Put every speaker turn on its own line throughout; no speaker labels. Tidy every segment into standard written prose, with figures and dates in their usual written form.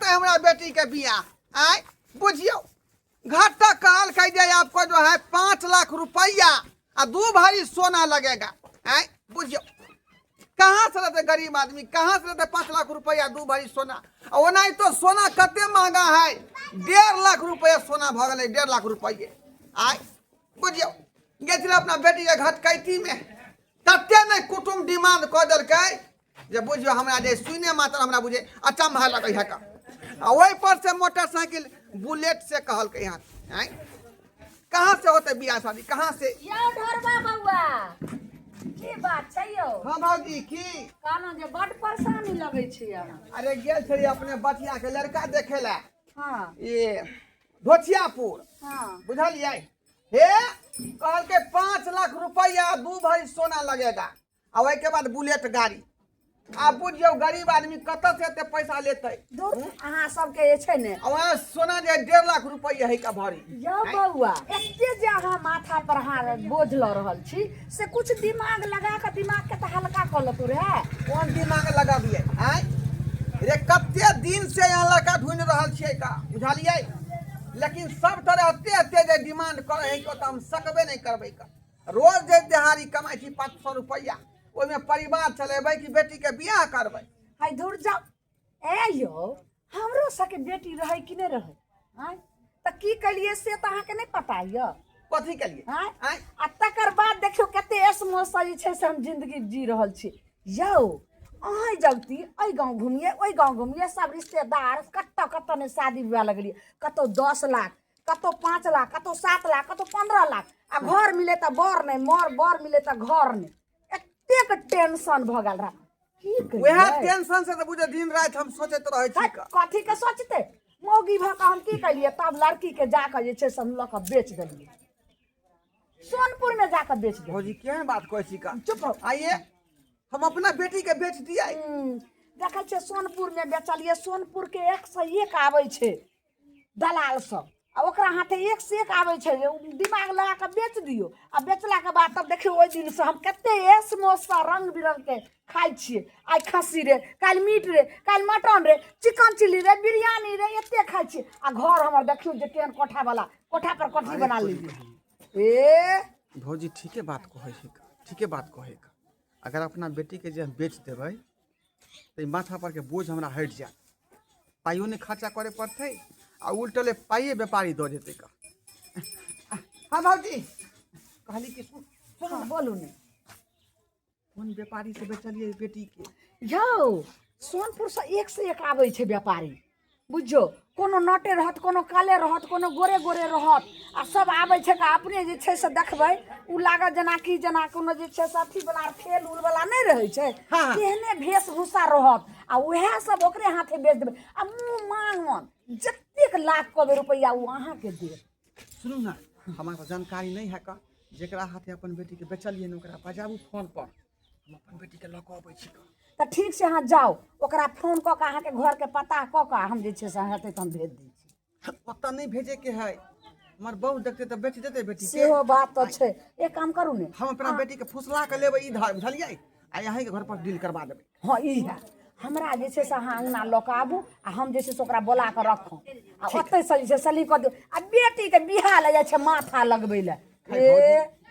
है हमारा बेटी के बियाह। आय बुझियो घाटा काल कह दिया आपको जो है 5 लाख रुपया और 2 भरी सोना लगेगा। आय बुझियो कहाँ से रहते गरीब आदमी, कहाँ से रहते 5 लाख रुपया 2 भरी सोना। और नहीं तो सोना कते महंगा है, 1.5 लाख रुपया सोना भ गए, 1.5 लाख रुपये। आय बुझियो गए अपना बेटी के घटकैती में तते नहीं कुटुम डिमांड कऽ देलकै जे बुझियो हमरा जे सुने मात्र हमरा बुझे अचंभा लगे है का। वही पर से मोटरसाइकिल बुलेट से कहलकै यहाँ। आय कहाँ से होते बियाह शादी, कहाँ से?
यो ढोरबा बउआ की बात छै यो?
हाँ भौजी की
कहलौं जे बड़ परेशानी लगै छै अहाँ।
अरे गेल छली अपने बचिया के लड़का देखे ला।
हाँ
ये धोथियापुर
हाँ
बुझलिए हे कहल के 5 लाख रुपया 2 भरी सोना लगेगा और वही के बाद बुलेट गाड़ी। आप बुझियो गरीब आदमी कत से एते पैसा लेते।
दूर अहाँ सबके जे छै ने
और सोना जे 1.5 लाख रुपया है का भरी।
यो बउआ एते जे अहाँ माथा पर अहाँ बोझ ल रहल छी से कुछ दिमाग लगा के दिमाग के तो हल्का कर लतु रे।
कौन दिमाग लगा दिए? आय रे कते दिन से यहाँ लड़का ढूंढ रहल छियै का बुझलिए, लेकिन सब तरह एते जे डिमांड करे है तो हम सकबे नहीं करबे का। रोज जे दिहाड़ी कमाई छी 500 रुपया ओइमे परिवार चलेबै कि बेटी के बियाह करबै।
हाय दूर जाओ ए यो हमरो सके बेटी रहे कि नहीं रहे हां त की कलिए से त अहाँ के नहीं पता य
कथी के लिए?
हां
आय
आ तकर बाद देखियो कते एसमोसा जे छै से हम जिंदगी जी रहल छी यो। अहाँ जगती ओइ गांव घूमिए ओइ गांव घूमिए सब रिश्तेदार कत्ता ने शादी विवाह लगलिए, कतो 10 लाख कतो 5 लाख कतो 7 लाख कतो 15 लाख आ घर मिले त बर नहीं मोर बर मिले त घर नहीं। एतेक टेंशन भ गेल रहा की कहिए
वह टेंशन से तो बुझे दिन रात हम सोचत रहे छी का।
कथी के सोचते मौगी भ के हम की कलिए तब लड़की के जाकर जे छै से हम ल के बेच देलिए, सोनपुर में जाकर बेच दिए।
भौजी केहन बात कहै छी का?
चुप रहो।
आइए हम अपना बेटी के बेच दिया।
देखे छे सोनपुर में बेचलिए, सोनपुर के 101 आवे छे दलाल सब आ ओकरा हाथे 1 से 1 आवे छे जे दिमाग लगा के बेच दियो आ बेचला के बाद तब देखियो ओइ दिन से हम कते समोसा रंग बिरंग के खाई छिए। आई खस्सी रे, काल मीट रे, काल मटन रे, चिकन चिल्ली रे, बिरयानी रे, एते खाई छिए आ घर हमर देखियो जे केहन कोठा वाला कोठा पर कोठी बना लीजिए। ए
भौजी ठीके बात कहै छी का, ठीके बात कहै का। अगर अपना बेटी के जे हम बेच देबै तो माथा पर के बोझ हमरा हट जाए, पाइयो नहीं खर्चा करे पड़ते आ उल्टले पाइए व्यापारी दो देते का। हाँ भौजी कहली कि सुन
हाँ बोलू ने
कौन व्यापारी से बेचलिए बेटी के?
यौ सोनपुर से 1 से 1 आवे छे व्यापारी बुझो, कोनो नटे रहत कोनो काले रहत कोनो गोरे गोरे रहत आ सब आवे छे का अपने जे छे से देखबै उ लागत जना कोनो जे छे से अथी वाला खेल उल वाला नहीं रहे छे केहने वेशभूषा रहत आ उहे सब ओकरे हाथे बेच देबै आ मुंह मांगन जतेक लाख करोड़ रुपया उ अहाँ के दे।
सुनू ना हमारा जानकारी नहीं है का, जेकरा हाथे अपन बेटी के बेचलिए न ओकरा बजाबू फोन पर, हम अपन बेटी के लक अबै छी का।
तो ठीक से अहाँ जाओ ओकरा फोन क के अहाँ के घर के पता क के हम जे छे से हेतै त हम भेज दै छी।
पता नहीं भेजे के है, हमार बहू देखते तो बेच देते बेटी के।
सेहो बात तो छे, एक काम करू ने
हम अपना बेटी के फुसला के लेबै इधर बुझलिए आ यहाँ के घर पर डील करवा देबै।
हाँ ई है हमरा जे छे से अहाँ अंगना ल के आबू आ हम जे छे से ओकरा बोला के रखू आ ओतै से जे सली कर दियौ आ बेटी के बियाह ले जाय छे माथा लगबै ले।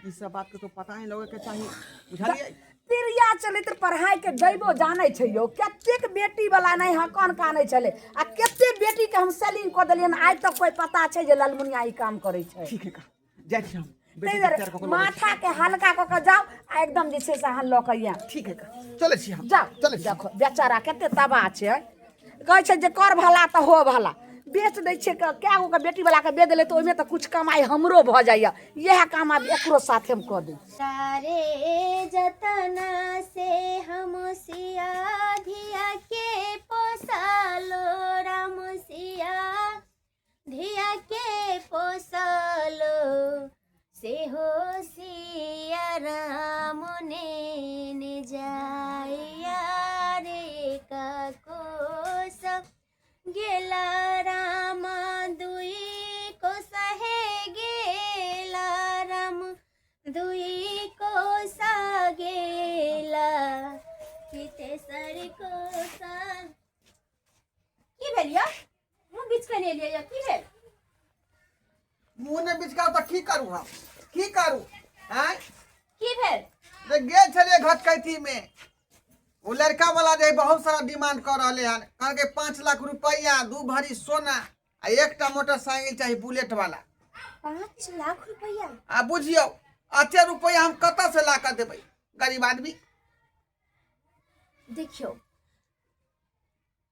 ई सब बात के तो पता ही लगे के चाहिए बुझलिए।
तिरिया चले तो पढ़ाई के दैबो जाने छे यो, कतेक बेटी वाला नहीं हकन काने चले आ कते बेटी के हम सेलिंग कर देलियन आज तक कोई पता छे जे ललमुनिया ई काम करे छे।
ठीक है का जाय छी हम
बेटी के तैयार क के माथा के हल्का क के जाओ आ एकदम जे छे से अहाँ ल के या।
ठीक है का चले छी हम
जाओ
चले
देखो बेचारा कते तबाह छे, कहे छे जे कर भला तो हो भला बेच दै छे कै गो के बेटी वाला के बेच देले तो ओइमे तो कुछ कमाई हमरो भ जाइए, यह काम अब एकरो साथे हम क दै।
सारे जतन से हम सिया धिया के पोसलो राम सिया धिया के पोसलो से हो सिया राम ने जाया रे का कोस गेला राम दुई को सहे गेला राम दुई को सा गेला किते सर को सा की भेलिया मुंह बीच के ले लिया की भेल
मुंह ने बिचका तो की करू हम की करू हैं
की भेल
रे गेल छले घटकैती में वो लड़का वाला जे बहुत सारा डिमांड कर रहले हन कह के 5 लाख रुपया 2 भरी सोना आ एकटा मोटरसाइकिल चाहिए बुलेट वाला
5 लाख रुपया
आ बुझियो अते रुपया हम कत से ला कर देबै गरीब आदमी
देखियो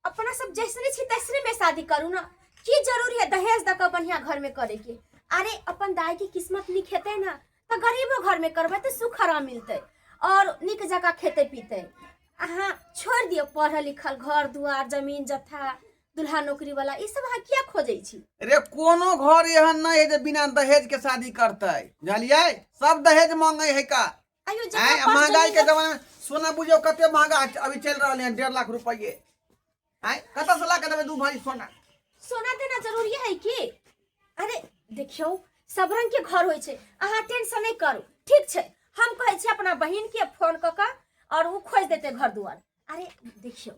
अपना सब जैसने छी तैसने में शादी करू ना की जरूरी है दहेज दक बढ़िया घर में करे के अरे अपन दाई की किस्मत लिख हेते ना तो गरीबो घर में करबे तो सुख आराम मिलते और निक जगह खेते पीते हाँ छोड़ दियो पढ़ल लिखल घर दुआर जमीन जत्था दुल्हा नौकरी वाला ई सब क्या खोजे छी
रे कोनो घर एहन नहीं है जे बिना दहेज के शादी करते बुझलिए सब दहेज मांगे है का
आयो
महंगाई के जमाना में सोना बुझियो कते महंगा अभी चल रहा है 1.5 लाख रुपये हैं कत से ला के देबै 2 भरी सोना
सोना देना जरूरी है कि अरे देखियो सब रंग के घर होय छे अहाँ टेंशन नहीं करू ठीक छे हम कहे छी अपना बहिन के फोन क के और वो खोज देते घर दुआर अरे देखियो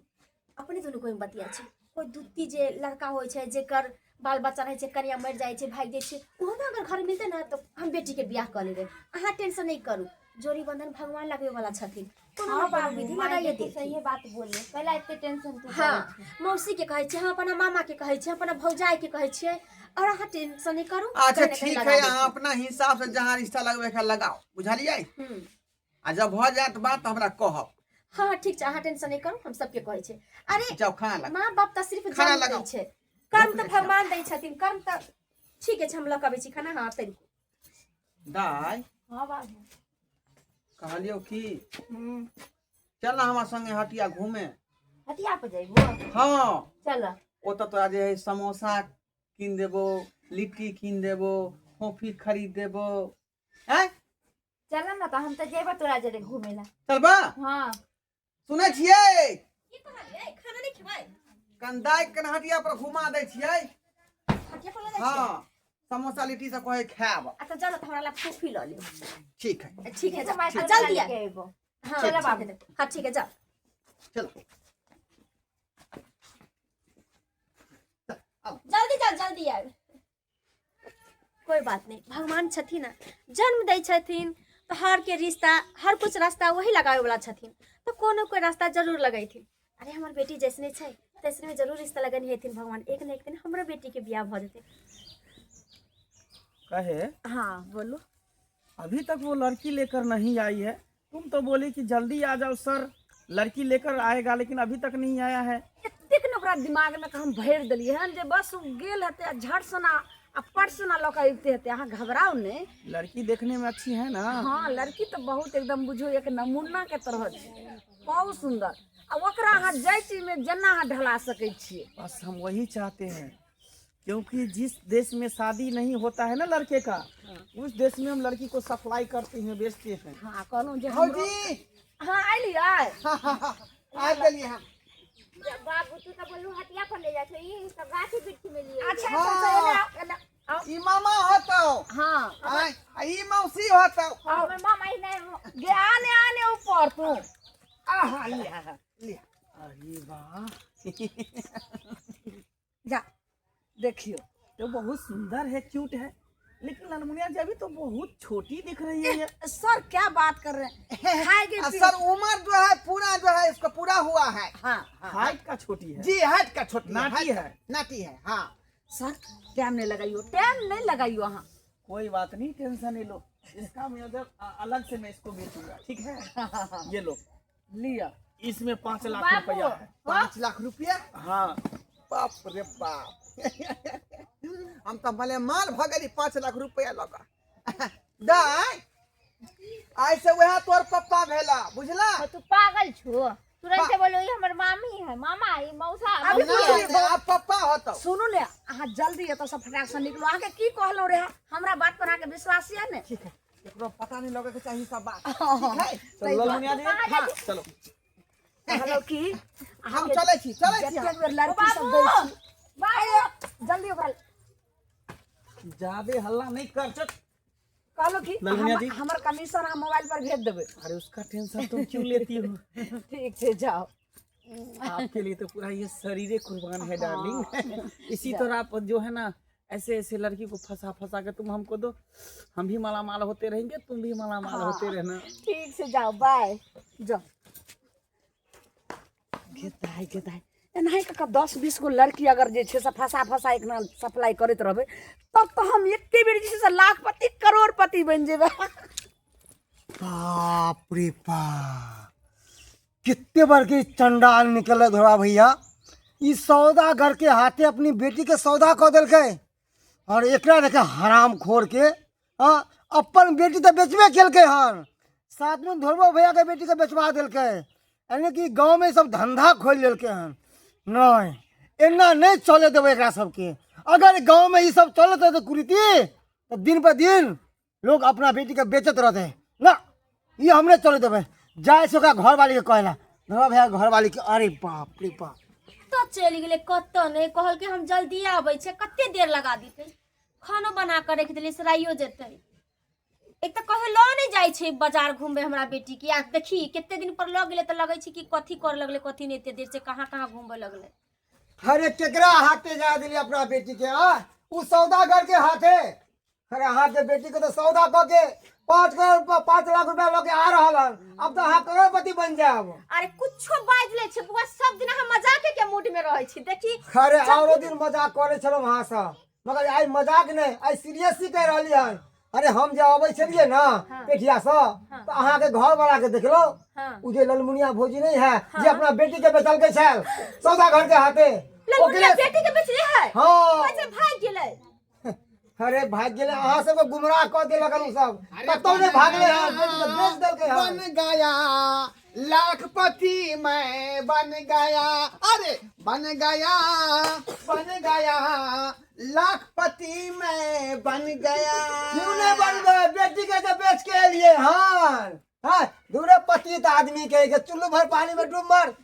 अपने दोनों कोई बतिया छे कोई दुत्ती जे लड़का होय छे जेकर बाल बच्चा रहे छे कन्या मर जाय छे भाग जाय छे ओहो ना अगर घर मिलते ना तो हम बेटी के ब्याह कर लेबे अहाँ टेंशन नहीं करू जोड़ी बंधन भगवान लगे वाला छथिन कोनो बात विधि लगाइए दे
सही बात बोले पहला इतने टेंशन तू
हाँ मौसी के कहे छे हम अपना मामा के कहे छे अपना भौजाई के कहे छे और अहाँ टेंशन नहीं करू
अच्छा ठीक है अहाँ अपना हिसाब से जहाँ रिश्ता लगवे के लगाओ बुझलिए आ जब हो जात बात हमरा कहब
हाँ ठीक है अहाँ टेंशन नहीं करू हम सबके कहे छे अरे
जाओ खाना लगा
माँ बाप तो सिर्फ
खाना
जन्म
लगाओ।
दै छे कर्म तो भगवान दै छथिन कर्म तो ठीक है हम लगाबे छी खाना हाँ तरी
दाई
हाँ बाबू
कहलियो कि चल ना हमारे संगे हटिया घूमे
हटिया पे जाइबो
हाँ
चल
ओत तो जे है समोसा कीन देबो लिट्टी कीन देबो कॉफी खरीद देबो हैं
चल ना तो हम तो जेबो तोरा जरे घूमे ला
चलबा
हाँ
सुनै छियै
की कहलिए खाना नहीं खिवाए
कंदाई कन हटिया पर घुमा दै छियै
हटिया पर ले जाय
हाँ समोसा लिट्टी सब कहे खाब
अच्छा चलो तो हमरा ला कॉफी ल ले
ठीक है
ठीक है
तो मैं
जा
तोरा
जल्दी आ
लेके आइबो
हाँ
चलो
ठीक
बाबू।
है, हाँ ठीक है जा
चलो
जल्दी आ कोई बात नहीं भगवान छथिन ना जन्म दै छथिन तो हर के रिश्ता हर कुछ रास्ता वही लगावे वाला छथिन तो कोनो कोई रास्ता जरूर लगैथिन अरे हमार बेटी जैसने छै तैसने में जरूर रिश्ता लगन हेथिन भगवान एक न एक दिन हमरा बेटी के बियाह भ जेते
कहे
हाँ बोलो
अभी तक वो लड़की लेकर नहीं आई है तुम तो बोली कि जल्दी आ जाओ सर लड़की लेकर आएगा लेकिन अभी तक नहीं आया है
एतेक न ओकरा दिमाग में हम भर देलिए हन जे बस उ गेल हते झट सना आ पट सना लक अइते हते अहाँ घबराओ ने
लड़की देखने में अच्छी है ना
हाँ लड़की तो बहुत एकदम बुझो एक नमूना के तरह छै बहुत सुंदर आ ओकरा अहाँ जाय चीज में जेना अहाँ ढला सकै छियै
बस हम वही चाहते हैं क्योंकि जिस देश में शादी नहीं होता है ना लड़के का उस देश में हम लड़की को सप्लाई करते हैं बेचते हैं
हाँ कहलहुँ जे
भौजी
हाँ अइलियै
आ गेलिए हम
बाबू तू तो बोलू हटिया पर ले जाते ई तो गाछी बिट्ठी में लिए
अच्छा
हाँ।
अच्छा एने आओ
ई मामा होतो
हाँ
आय ई मौसी होतो
हमर मामा ही नहीं
गे आने आने ऊपर तू आहा लिया लिया
अरे वाह
जा देखियो
तो बहुत सुंदर है क्यूट है लेकिन ललमुनिया जी अभी तो बहुत छोटी दिख रही है ये।
सर क्या बात कर रहे हैं खाएगी
सर उम्र जो है पूरा जो है इसको पूरा हुआ है
हाँ हाँ
हाइट का छोटी है
जी हाइट का छोटी
नाटी
height
है।
का- नाटी है हाँ
सर टाइम नहीं लगाइयो टाइम नहीं लगाइयो हाँ
कोई बात नहीं टेंशन नहीं लो इसका मैं उधर अलग से मैं इसको बेचूंगा ठीक है ये लो
लिया
इसमें 5 लाख रुपया है
5 लाख रुपया
हाँ
बाप रे बाप हम तो भले माल भगली 5 लाख रुपया लगा दाई ऐसे वह तोर पप्पा भेला बुझला
तू पागल छो तुरंत से बोलो ये हमर मामी है मामा है मौसा
अभी
मौसी है।
बोलिए।
आप पप्पा होतो
सुनू ले अहाँ जल्दी एतऽ से फटाक से निकलो अहाँके की कहलहुँ रे हमरा बात पर अहाँके विश्वास यऽ ने
ठीक है एकरो पता नहीं लगे के चाहिए सब बात
हाँ,
ठीक है
चलो ललमुनिया जी
हाँ
चलो
कहलहुँ कि
हम चले छी
जतेक बेर लड़की सब दै छी आइयो, जल्दी ओकरा
ज्यादा हल्ला नहीं कर चल
कहलहुँ कि
ललमुनिया जी।
हमर कमीशन अहाँ मोबाइल पर भेज देबै
अरे उसका टेंशन तुम क्यों लेती हो
ठीक छै जाओ
आपके लिए तो पूरा ये शरीर कुर्बान है डार्लिंग। इसी तरह आप जो है ना ऐसे ऐसे लड़की को फंसा फंसा के तुम हमको दो, हम भी माला माल होते रहेंगे, तुम भी माला माल होते रहना।
ठीक से जाओ, बाय। जाओ। घेता है एनाही का 10-20 गो लड़की अगर जे छे से फंसा फंसा एक ना सप्लाई करत रहबे तब तो हम एके बेर जे से लाखपति करोड़पति बन जेबे।
बाप रे बाप, कितने बार के चंडाल निकले धोरा भैया। इस सौदागर के हाथे अपनी बेटी के सौदा कऽ देलकै और एकरा देखे हराम खोर के अपन बेटी तो बेचबे केलकै हन, साथ में धोरबो भैया के बेटी के बेचवा देलकै, यानी कि गांव में सब धंधा खोल लेलकै हन। नहीं, एना नहीं चले देबै एकरा सबके। अगर गांव में ये सब चलत रहते कुरीति तो दिन पर दिन लोग अपना बेटी के बेचत रहते ना, ये हमने चले देवे। जाए से घर वाली के कहला धोरा भैया घर वाली के, अरे बाप रे बाप।
तो चल गेले कत नहीं कहल के हम जल्दी आबै छे, कते देर लगा दीते, खाना बना कर रख देले सराइयो जेते। एक तो कहे लो नहीं जाय छे बाजार घूमे हमरा बेटी की, आ देखी कितने दिन पर लग गेले तो लगे छे कि कथी कर लगले कथी नहीं, एते देर से कहां घूमे लगले।
अरे केकरा हाथे जा दिली अपना बेटी के, उ सौदागर के हाथे। अरे हाथ के बेटी के तो सौदा कऽ के 5 लाख रुपया लेके आ रहल हन, अब तो हाँ करोड़पति बन जाब।
अरे कुछो बाज ले छे बुआ, सब दिन हम मजाक के मूड में रहै छी। देखी
अरे औरो दिन मजाक करे छलो वहां से, मगर आई मजाक नहीं, आई सीरियस ही कह रहली हन। अरे हम जे आबै छलिए ना पेठिया से तो अहाँ के घर वाला के देखलो, उ जे ललमुनिया भौजी नहीं है जे अपना बेटी के बेचल के छल सौदागर के हाथे,
ललमुनिया बेटी के बेचले है।
हां
कैसे भाग गेले?
अरे भाग गेले, अहाँ सब गुमराह कर देलक उ सब, कतौ ने भागले हैं, बेटी के बेच देलके हैं।
बन गया लाखपति मैं बन गया, अरे बन गया लाखपति मैं बन गया।
क्यों नहीं बन गए? बेटी के तो बेच के लिए हन। हाँ, दूरे पति तो आदमी के चुल्लू भर पानी में डूब मर,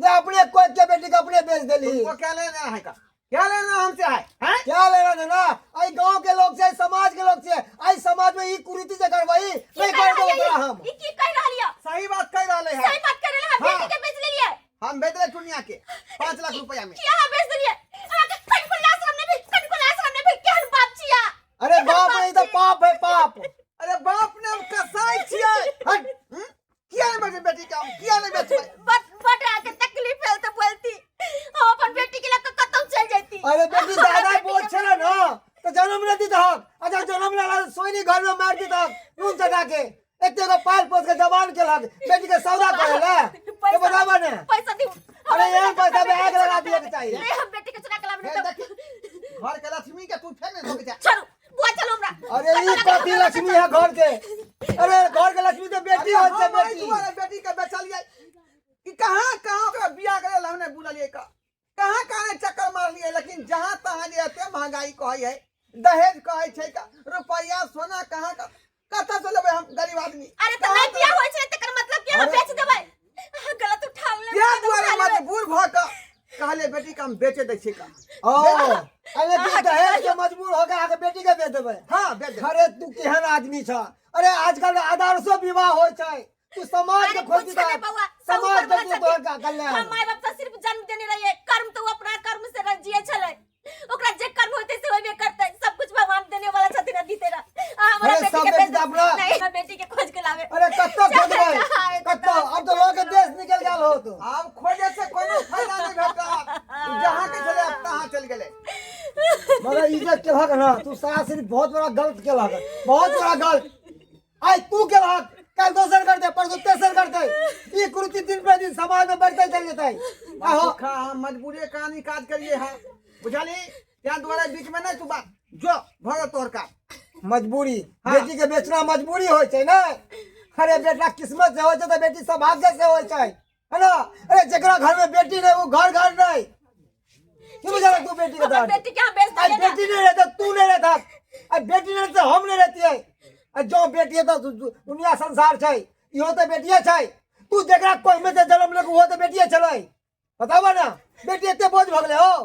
ये अपने कोई के बेटी को अपने बेच देली।
वो क्या लेना है का, क्या लेना हमसे है, हैं?
क्या लेना देना? आई गांव के लोग से, समाज के लोग से, आई समाज में ई कुरीति से करवाई नहीं कर दो हम।
ई की कह रहलिया?
सही बात कह रहे हैं,
सही बात कर रहे हैं। बेटी के बेच लेलिए,
हम बेच रहे दुनिया के 5 लाख रुपया में।
क्या बेच देलिए? क्या बात छिया?
अरे बाप रे, तो पाप है पाप।
अरे बाप ने कसाई छिए, हट, किया नहीं बेचे बेटी का, किया नहीं बेचे।
बट आके तकलीफ है तो बोलती हम अपन बेटी के लिए कतम चल जाती।
अरे बेटी दादा बोझ छला ना तो जन्म नहीं दी तक, अच्छा जन्म ला सोईनी घर में मार दी तक नून चटा के एते को पाल पोस के जवान के लग बेटी के सौदा करेला तो बतावा ने
पैसा दी।
अरे ये पैसा में आग लगा दिए के चाहिए।
नहीं हम बेटी के चुरा के लाबे तो
घर के लक्ष्मी के तू फेंक दे के।
चलो बुआ चलो हमरा।
अरे ये कथी लक्ष्मी है घर के? अरे घर के लक्ष्मी तो बेटी होत है, बेटी
तुम्हारे बेटी का बेचा लिया कि कहां का बियाह करे हमने बुला लिए का, कहां चक्कर मार लिए, लेकिन जहां तहां जेते महंगाई कहै है, दहेज कहै छै का, रुपया सोना कहां का कथा से लेबे हम गरीब आदमी।
अरे तो नहीं बियाह होय छै तकर मतलब कि हम बेच देबै? गलत उठा ले।
बियाह दुआरे मजबूर भ के कहले बेटी का हम बेचे दै छी का।
अरे तू दहेज के मजबूर हो गया आके बेटी के बेच देबे?
हां बेच दे।
अरे तू केहन आदमी छ? अरे आजकल आदर्शो विवाह होय छै, तू समाज के खोजी दा, समाज के तू तो का कल्याण।
हम माय बाप तो सिर्फ जन्म देने रहिए, कर्म तो अपना कर्म से जिए छले, ओकरा जे कर्म होते से होबे करते, सब कुछ भगवान देने वाला छथिन, दीते रह। हमरा
अरे
बेटी
सब
के
बेटी
बेच
अपना
नहीं, हम बेटी के खोज के लावे।
अरे कत्तो खोजबै कत्तो? अब तो लोग के देश निकल गेल हो तो
अब खोजे से कोनो फायदा नहीं भेटा, जहां के चले अब तहां चल गेले।
मगर इज्जत के हक ना तू सासरी बहुत बड़ा गलत के हक, बहुत बड़ा गलत। आई तू के हक कल दोसर करते, परसों तेसर करते, ई कुरीति दिन पर दिन समाज में बढ़ते चल जेतै। आहो
हम मजबूरी कहानी काज करिए है, बुझाली क्या द्वारा बीच में नहीं तू बात जो भरो तोर का
मजबूरी, बेटी के बेचना मजबूरी होय छै ना। अरे बेटा किस्मत से होय छै तो बेटी सौभाग्य से होय छै, है ना? अरे जेकरा घर में बेटी नहीं वो घर नहीं। क्यों बुझा तू बेटी के
हमरा
दर्द?
बेटी के हम बेच
आई
देलिए।
बेटी नहीं रहता तू नहीं रहता, आई बेटी नहीं रहता हम नहीं रहती है। जो बेटी है तो दुनिया संसार छै, इहो तो बेटिए छै। तू जेकरा कोई में से जन्म लेके वो तो बेटिए छलै, बतावा ना बेटी एते बोझ भगले हो।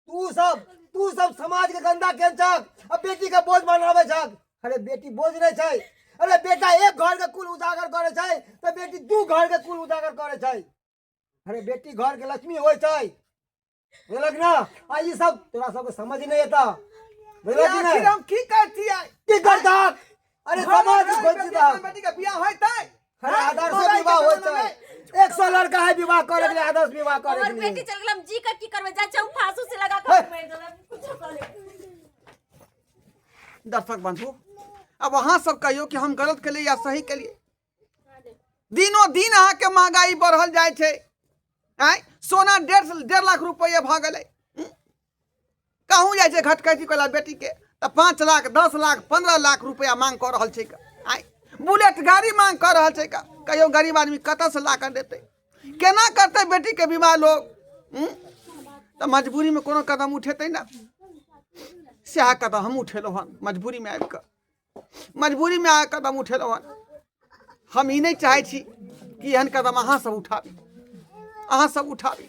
तू सब समाज के गंदा केन छक, अब बेटी के बोझ बनावे छक। अरे बेटी बोझ नहीं छै, अरे बेटा एक घर के कुल उजागर करे छै तो बेटी दू घर के कुल उजागर करे छै। अरे बेटी घर के लक्ष्मी होय छै, बुझलक ना? आ ई सब तोरा सबके समझ नहीं आता, बुझलक कि
आखिर
नहीं?
हम की करती है?
की करता? अरे समाज खोज दा।
बेटी का बियाह होता है।
अरे आदर्श विवाह होय छै, 100 लड़का है विवाह करे के लिए, आदर्श विवाह करे
और
के लिए।
बेटी चल गेल, हम जी का की करबे? जा चाहे फांसू से लगा कर मार देबै, कुछ कर ले।
दर्शक बंधु, अब वहां सब कहियो कि हम गलत के लिए या सही के लिए। दिनों दिन अहाँ के महंगाई बढ़ल जाए छे। आय सोना 1.5 लाख रुपये भ गेलै। कहूँ जाए छे घटकैती वाला बेटी के तो 5 लाख 10 लाख 15 लाख रुपया मांग कर रहल छे। आय बुलेट गाड़ी मांग कर रहल छे। कहियो गरीब आदमी कतऽ से ला कर देते? केना करते बेटी के विवाह लोग? तो मजबूरी में कोनो कदम उठेते ना। सह कदम हम उठेलहुँ हन मजबूरी में आबि कऽ। मजबूरी में आके कदम उठेलहुँ हन। हम ई नहीं चाहे छी कि एहन कदम अहाँ सब उठाबी, अहाँ सब उठाबी।